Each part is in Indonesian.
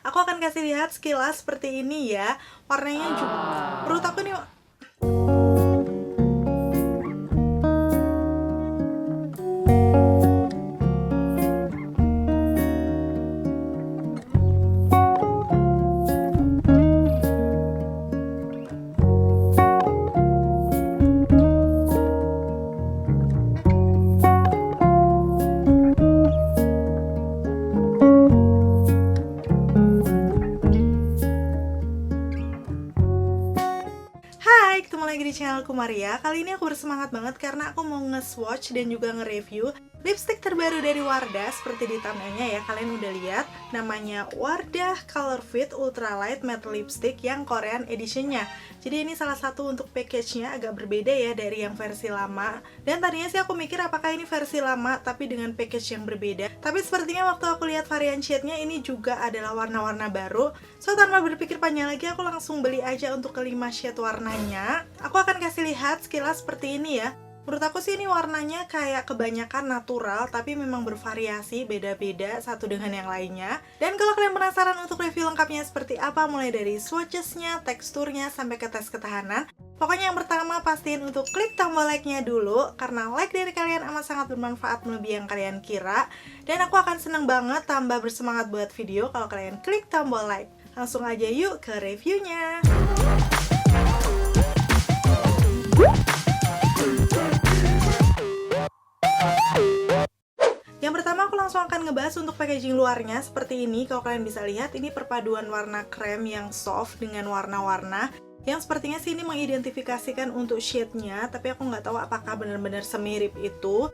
Aku akan kasih lihat sekilas seperti ini ya. Warnanya juga menurut aku nih Hai, ketemu lagi di channelku Maria. Kali ini aku bersemangat banget karena aku mau nge-swatch dan juga nge-review lipstick terbaru dari Wardah. Seperti di thumbnailnya ya, kalian udah lihat. Namanya Wardah Color Fit Ultralight Matte Lipstick yang Korean editionnya. Jadi ini salah satu untuk package-nya agak berbeda ya dari yang versi lama. Dan tadinya sih aku mikir apakah ini versi lama tapi dengan package yang berbeda. Tapi sepertinya waktu aku lihat varian shade-nya ini juga adalah warna-warna baru. So tanpa berpikir panjang lagi aku langsung beli aja untuk kelima shade warnanya. Aku akan kasih lihat sekilas seperti ini ya. Menurut aku sih ini warnanya kayak kebanyakan natural tapi memang bervariasi, beda-beda satu dengan yang lainnya. Dan kalau kalian penasaran untuk review lengkapnya seperti apa, mulai dari swatches-nya, teksturnya, sampai ke tes ketahanan, pokoknya yang pertama pastiin untuk klik tombol like-nya dulu, karena like dari kalian amat sangat bermanfaat melebihi yang kalian kira. Dan aku akan seneng banget tambah bersemangat buat video kalau kalian klik tombol like. Langsung aja yuk ke reviewnya. Yang pertama aku langsung akan ngebahas untuk packaging luarnya seperti ini. Kalau kalian bisa lihat, ini perpaduan warna krem yang soft dengan warna-warna yang sepertinya sih ini mengidentifikasikan untuk shade-nya, tapi aku nggak tahu apakah benar-benar semirip itu.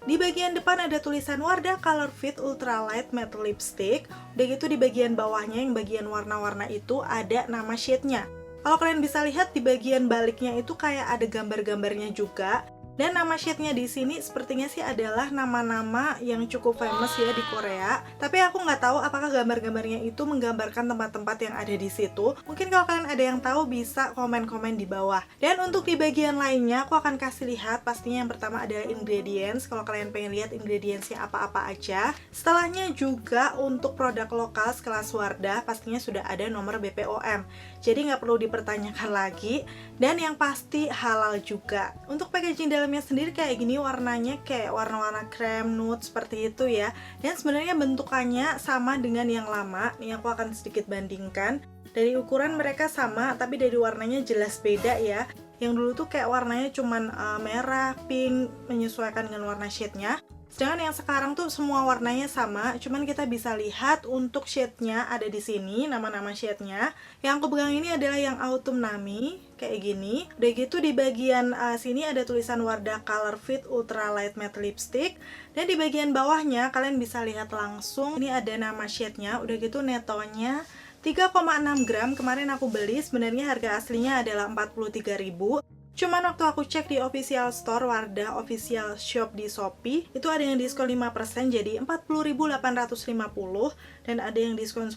Di bagian depan ada tulisan Wardah Color Fit Ultralight Matte Lipstick. Udah gitu di bagian bawahnya yang bagian warna-warna itu ada nama shade-nya. Kalau kalian bisa lihat di bagian baliknya itu kayak ada gambar-gambarnya juga. Dan nama shade-nya di sini sepertinya sih adalah nama-nama yang cukup famous ya di Korea. Tapi aku nggak tahu apakah gambar-gambarnya itu menggambarkan tempat-tempat yang ada di situ. Mungkin kalau kalian ada yang tahu bisa komen-komen di bawah. Dan untuk di bagian lainnya aku akan kasih lihat, pastinya yang pertama adalah ingredients. Kalau kalian pengen lihat ingredientsnya apa-apa aja. Setelahnya juga untuk produk lokal sekelas Wardah pastinya sudah ada nomor BPOM. Jadi nggak perlu dipertanyakan lagi. Dan yang pasti halal juga. Untuk packaging dalamnya sendiri kayak gini, warnanya kayak warna-warna krem nude seperti itu ya. Dan sebenarnya bentukannya sama dengan yang lama. Nih aku akan sedikit bandingkan. Dari ukuran mereka sama, tapi dari warnanya jelas beda ya. Yang dulu tuh kayak warnanya cuman merah, pink, menyesuaikan dengan warna shade-nya. Sedangkan yang sekarang tuh semua warnanya sama, cuman kita bisa lihat untuk shade-nya ada di sini, nama-nama shade-nya. Yang aku pegang ini adalah yang Autumn Nami, kayak gini. Udah gitu di bagian sini ada tulisan Wardah Color Fit Ultralight Matte Lipstick. Dan di bagian bawahnya kalian bisa lihat langsung, ini ada nama shade-nya. Udah gitu netonya 3,6 gram, kemarin aku beli, sebenarnya harga aslinya adalah 43.000. Cuman waktu aku cek di official store Wardah official shop di Shopee, itu ada yang diskon 5% jadi 40.850 dan ada yang diskon 10%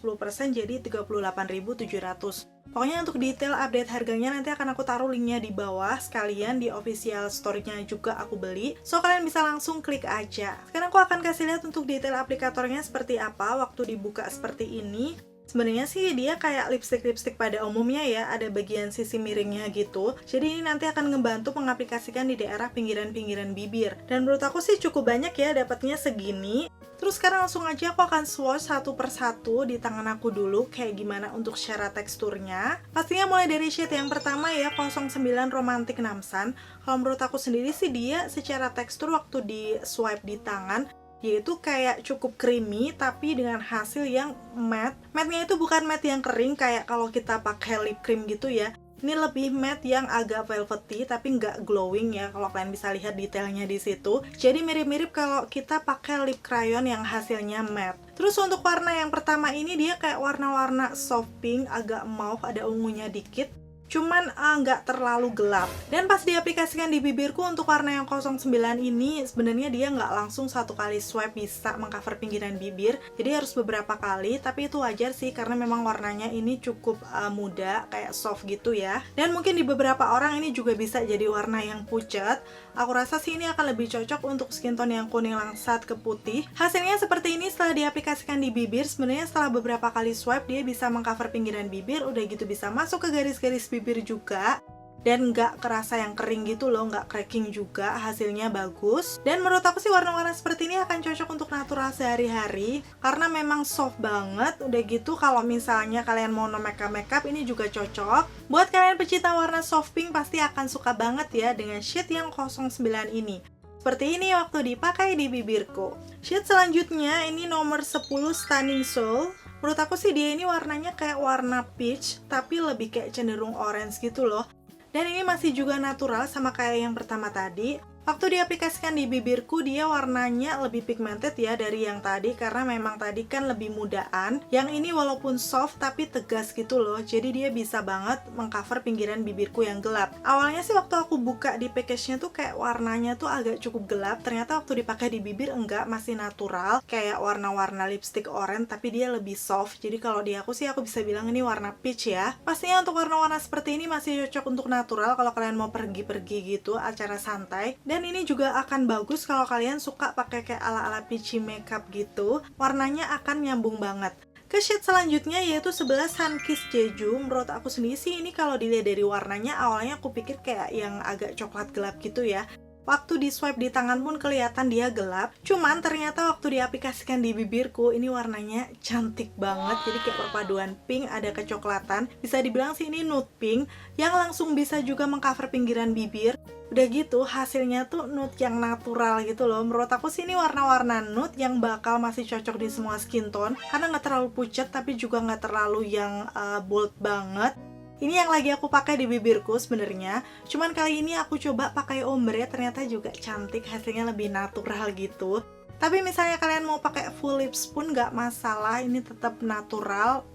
jadi 38.700. Pokoknya untuk detail update harganya nanti akan aku taruh linknya di bawah, sekalian di official store-nya juga aku beli. So kalian bisa langsung klik aja. Sekarang aku akan kasih lihat untuk detail aplikatornya seperti apa waktu dibuka seperti ini. Sebenarnya sih dia kayak lipstick-lipstick pada umumnya ya, ada bagian sisi miringnya gitu. Jadi ini nanti akan ngebantu mengaplikasikan di daerah pinggiran-pinggiran bibir. Dan menurut aku sih cukup banyak ya dapatnya segini. Terus sekarang langsung aja aku akan swatch satu persatu di tangan aku dulu kayak gimana untuk secara teksturnya. Pastinya mulai dari shade yang pertama ya, 09 Romantic Namsan. Kalau menurut aku sendiri sih dia secara tekstur waktu di swipe di tangan yaitu kayak cukup creamy tapi dengan hasil yang matte. Matte-nya itu bukan matte yang kering kayak kalau kita pakai lip cream gitu ya. Ini lebih matte yang agak velvety tapi nggak glowing ya, kalau kalian bisa lihat detailnya di situ. Jadi mirip-mirip kalau kita pakai lip crayon yang hasilnya matte. Terus untuk warna yang pertama ini dia kayak warna-warna soft pink, agak mauve, ada ungunya dikit. cuman nggak terlalu gelap. Dan pas diaplikasikan di bibirku untuk warna yang 09 ini, sebenarnya dia nggak langsung satu kali swipe bisa mengcover pinggiran bibir, jadi harus beberapa kali, tapi itu wajar sih karena memang warnanya ini cukup muda, kayak soft gitu ya. Dan mungkin di beberapa orang ini juga bisa jadi warna yang pucat. Aku rasa sih ini akan lebih cocok untuk skin tone yang kuning langsat ke putih. Hasilnya seperti ini setelah diaplikasikan di bibir. Sebenarnya setelah beberapa kali swipe dia bisa mengcover pinggiran bibir, udah gitu bisa masuk ke garis-garis bibir juga. Dan nggak kerasa yang kering gitu loh, nggak cracking juga, hasilnya bagus. Dan menurut aku sih warna-warna seperti ini akan cocok untuk natural sehari-hari karena memang soft banget. Udah gitu kalau misalnya kalian mau no makeup ini juga cocok. Buat kalian pecinta warna soft pink pasti akan suka banget ya dengan shade yang 09 ini. Seperti ini waktu dipakai di bibirku. Shade selanjutnya ini nomor 10 Stunning Soul. Menurut aku sih dia ini warnanya kayak warna peach, tapi lebih kayak cenderung orange gitu loh. Dan ini masih juga natural sama kayak yang pertama tadi. Waktu diaplikasikan di bibirku dia warnanya lebih pigmented ya dari yang tadi karena memang tadi kan lebih mudaan. Yang ini walaupun soft tapi tegas gitu loh. Jadi dia bisa banget mengcover pinggiran bibirku yang gelap. Awalnya sih waktu aku buka di package-nya tuh kayak warnanya tuh agak cukup gelap. Ternyata waktu dipakai di bibir enggak, masih natural. Kayak warna-warna lipstick orange tapi dia lebih soft. Jadi kalau di aku sih aku bisa bilang ini warna peach ya. Pastinya untuk warna-warna seperti ini masih cocok untuk natural kalau kalian mau pergi-pergi gitu, acara santai. Dan ini juga akan bagus kalau kalian suka pakai kayak ala-ala peachy makeup gitu. Warnanya akan nyambung banget. Ke shade selanjutnya yaitu 11 Sunkissed Jeju. Menurut aku sendiri sih ini kalau dilihat dari warnanya awalnya aku pikir kayak yang agak coklat gelap gitu ya. Waktu di swipe di tangan pun kelihatan dia gelap. Cuman ternyata waktu diaplikasikan di bibirku ini warnanya cantik banget. Jadi kayak perpaduan pink ada kecoklatan. Bisa dibilang sih ini nude pink yang langsung bisa juga mengcover pinggiran bibir. Udah gitu hasilnya tuh nude yang natural gitu loh. Menurut aku sih ini warna-warna nude yang bakal masih cocok di semua skin tone karena nggak terlalu pucat tapi juga nggak terlalu yang bold banget. Ini yang lagi aku pakai di bibirku sebenarnya. Cuman kali ini aku coba pakai ombre, ternyata juga cantik, hasilnya lebih natural gitu. Tapi misalnya kalian mau pakai full lips pun nggak masalah, ini tetap natural,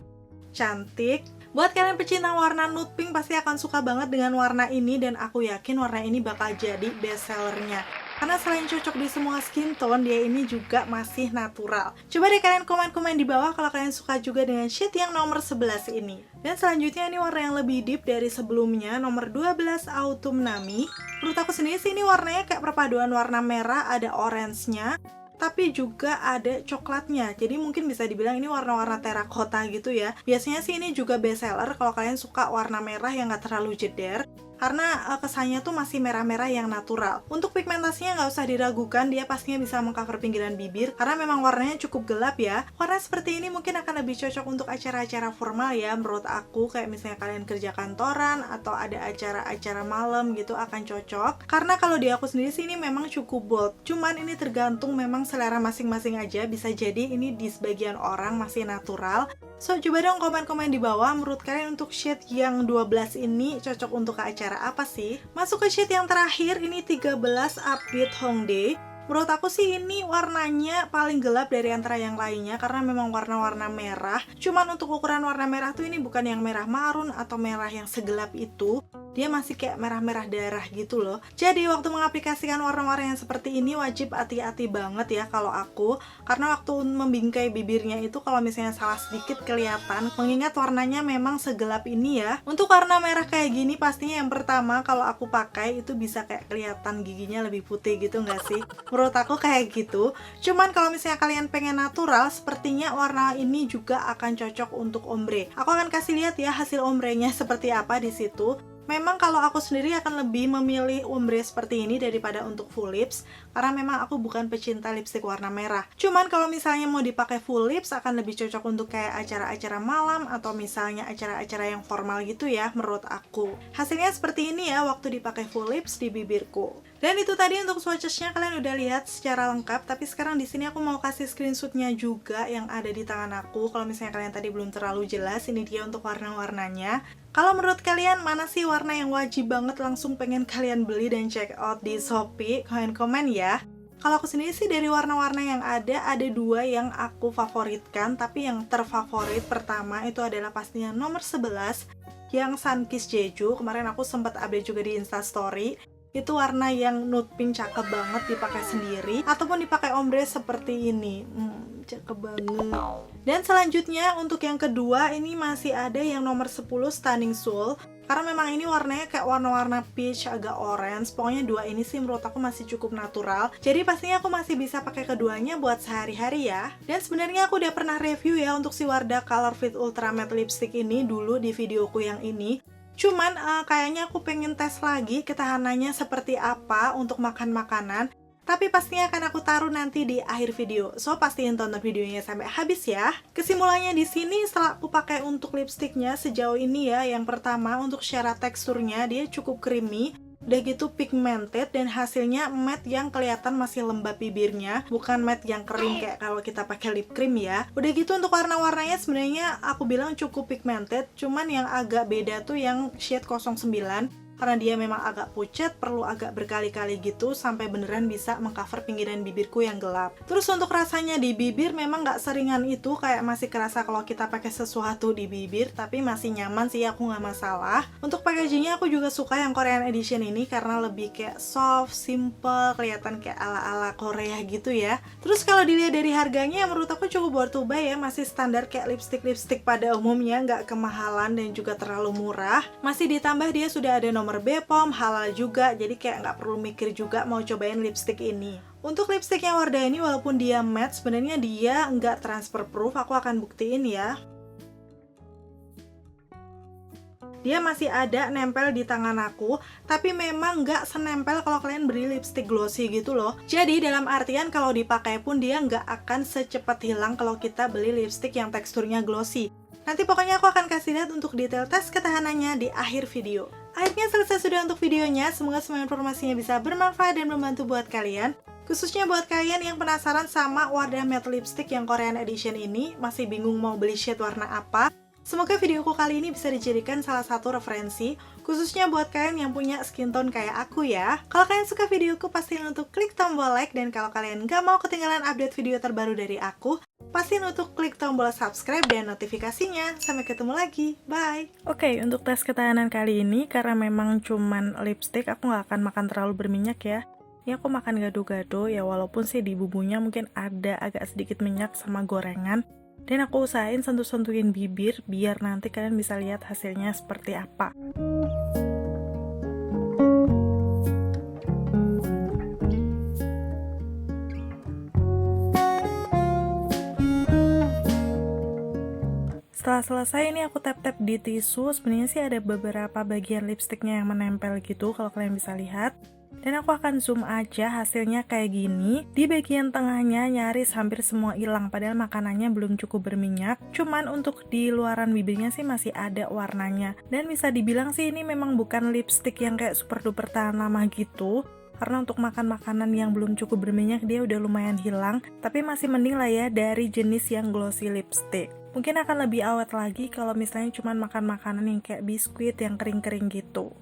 cantik. Buat kalian pecinta warna nude pink pasti akan suka banget dengan warna ini dan aku yakin warna ini bakal jadi best sellernya. Karena selain cocok di semua skin tone, dia ini juga masih natural. Coba deh kalian komen-komen di bawah kalau kalian suka juga dengan shade yang nomor 11 ini. Dan selanjutnya ini warna yang lebih deep dari sebelumnya, nomor 12 Autumn Nami. Menurut aku sendiri sih ini warnanya kayak perpaduan warna merah, ada orange-nya, tapi juga ada coklatnya. Jadi mungkin bisa dibilang ini warna-warna terakota gitu ya. Biasanya sih ini juga best seller kalau kalian suka warna merah yang gak terlalu jeder. Karena kesannya tuh masih merah-merah yang natural. Untuk pigmentasinya nggak usah diragukan, dia pastinya bisa mengcover pinggiran bibir karena memang warnanya cukup gelap ya. Warna seperti ini mungkin akan lebih cocok untuk acara-acara formal ya menurut aku, kayak misalnya kalian kerja kantoran atau ada acara-acara malam gitu akan cocok. Karena kalau di aku sendiri sih ini memang cukup bold. Cuman ini tergantung memang selera masing-masing aja, bisa jadi ini di sebagian orang masih natural. So, coba dong komen-komen di bawah menurut kalian untuk shade yang 12 ini cocok untuk ke acara apa sih? Masuk ke shade yang terakhir, ini 13 Upbeat Hongdae. Menurut aku sih ini warnanya paling gelap dari antara yang lainnya karena memang warna-warna merah. Cuman untuk ukuran warna merah tuh ini bukan yang merah marun atau merah yang segelap itu. Dia masih kayak merah-merah darah gitu loh. Jadi waktu mengaplikasikan warna-warna yang seperti ini wajib hati-hati banget ya kalau aku. Karena waktu membingkai bibirnya itu kalau misalnya salah sedikit kelihatan. Mengingat warnanya memang segelap ini ya. Untuk warna merah kayak gini pastinya yang pertama kalau aku pakai itu bisa kayak kelihatan giginya lebih putih gitu nggak sih? Menurut aku kayak gitu. Cuman kalau misalnya kalian pengen natural, sepertinya warna ini juga akan cocok untuk ombre. Aku akan kasih lihat ya hasil ombrenya seperti apa di situ. Memang kalau aku sendiri akan lebih memilih ombre seperti ini daripada untuk full lips karena memang aku bukan pecinta lipstick warna merah. Cuman kalau misalnya mau dipakai full lips akan lebih cocok untuk kayak acara-acara malam atau misalnya acara-acara yang formal gitu ya menurut aku. Hasilnya seperti ini ya waktu dipakai full lips di bibirku. Dan itu tadi untuk swatches-nya kalian udah lihat secara lengkap, tapi sekarang di sini aku mau kasih screenshot-nya juga yang ada di tangan aku. Kalau misalnya kalian tadi belum terlalu jelas, ini dia untuk warna-warnanya. Kalau menurut kalian mana sih warna yang wajib banget langsung pengen kalian beli dan check out di Shopee? Komen-komen ya. Kalau aku sendiri sih dari warna-warna yang ada dua yang aku favoritkan, tapi yang terfavorit pertama itu adalah pastinya nomor 11. yang Sunkiss Jeju. Kemarin aku sempat update juga di Instastory. Itu warna yang nude pink cakep banget dipakai sendiri ataupun dipakai ombre seperti ini. Cakep banget. Dan selanjutnya untuk yang kedua ini masih ada yang nomor 10 Stunning Soul. Karena memang ini warnanya kayak warna-warna peach agak orange. Pokoknya dua ini sih menurut aku masih cukup natural. Jadi pastinya aku masih bisa pakai keduanya buat sehari-hari ya. Dan sebenarnya aku udah pernah review ya untuk si Wardah Color Fit Ultra Matte Lipstick ini dulu di videoku yang ini. Cuman kayaknya aku pengen tes lagi ketahanannya seperti apa untuk makan makanan. Tapi pastinya akan aku taruh nanti di akhir video. So pastiin tonton videonya sampai habis ya. Kesimpulannya di sini setelah aku pakai untuk lipstiknya sejauh ini ya, yang pertama untuk secara teksturnya dia cukup creamy. Udah gitu pigmented dan hasilnya matte yang kelihatan masih lembab bibirnya, bukan matte yang kering kayak kalau kita pakai lip cream ya. Udah gitu untuk warna-warnanya sebenarnya aku bilang cukup pigmented, cuman yang agak beda tuh yang shade 09. Karena dia memang agak pucat, perlu agak berkali-kali gitu sampai beneran bisa mengcover pinggiran bibirku yang gelap. Terus untuk rasanya di bibir memang nggak seringan itu, kayak masih kerasa kalau kita pakai sesuatu di bibir, tapi masih nyaman sih, aku nggak masalah. Untuk packagingnya aku juga suka yang Korean edition ini karena lebih kayak soft, simple, kelihatan kayak ala-ala Korea gitu ya. Terus kalau dilihat dari harganya menurut aku cukup worth to buy ya, masih standar kayak lipstick-lipstick pada umumnya, nggak kemahalan dan juga terlalu murah. Masih ditambah dia sudah ada nomor BPOM, halal juga, jadi kayak nggak perlu mikir juga mau cobain lipstick ini. Untuk lipsticknya Wardah ini walaupun dia matte, sebenarnya dia nggak transfer proof, aku akan buktiin ya. Dia masih ada nempel di tangan aku, tapi memang nggak senempel kalau kalian beli lipstick glossy gitu loh. Jadi dalam artian kalau dipakai pun dia nggak akan secepat hilang kalau kita beli lipstick yang teksturnya glossy. Nanti pokoknya aku akan kasih lihat untuk detail tes ketahanannya di akhir video. Akhirnya selesai sudah untuk videonya, semoga semua informasinya bisa bermanfaat dan membantu buat kalian. Khususnya buat kalian yang penasaran sama Wardah Matte Lipstick yang Korean Edition ini, masih bingung mau beli shade warna apa. Semoga videoku kali ini bisa dijadikan salah satu referensi, khususnya buat kalian yang punya skin tone kayak aku ya. Kalau kalian suka videoku, pastiin untuk klik tombol like, dan kalau kalian gak mau ketinggalan update video terbaru dari aku, pastiin untuk klik tombol subscribe dan notifikasinya. Sampai ketemu lagi, bye! Oke, untuk tes ketahanan kali ini, karena memang cuman lipstick, aku gak akan makan terlalu berminyak ya. Ini aku makan gado-gado, ya walaupun sih di bumbunya mungkin ada agak sedikit minyak sama gorengan. Dan aku usahain sentuh-sentuhin bibir biar nanti kalian bisa lihat hasilnya seperti apa. Setelah selesai ini aku tap-tap di tisu. Sebenarnya sih ada beberapa bagian lipstiknya yang menempel gitu kalau kalian bisa lihat. Dan aku akan zoom aja hasilnya kayak gini. Di bagian tengahnya nyaris hampir semua hilang, padahal makanannya belum cukup berminyak. Cuman untuk di luaran bibirnya sih masih ada warnanya. Dan bisa dibilang sih ini memang bukan lipstick yang kayak super duper tahan lama gitu. Karena untuk makan makanan yang belum cukup berminyak dia udah lumayan hilang. Tapi masih mending lah ya dari jenis yang glossy lipstick. Mungkin akan lebih awet lagi kalau misalnya cuman makan makanan yang kayak biskuit yang kering-kering gitu.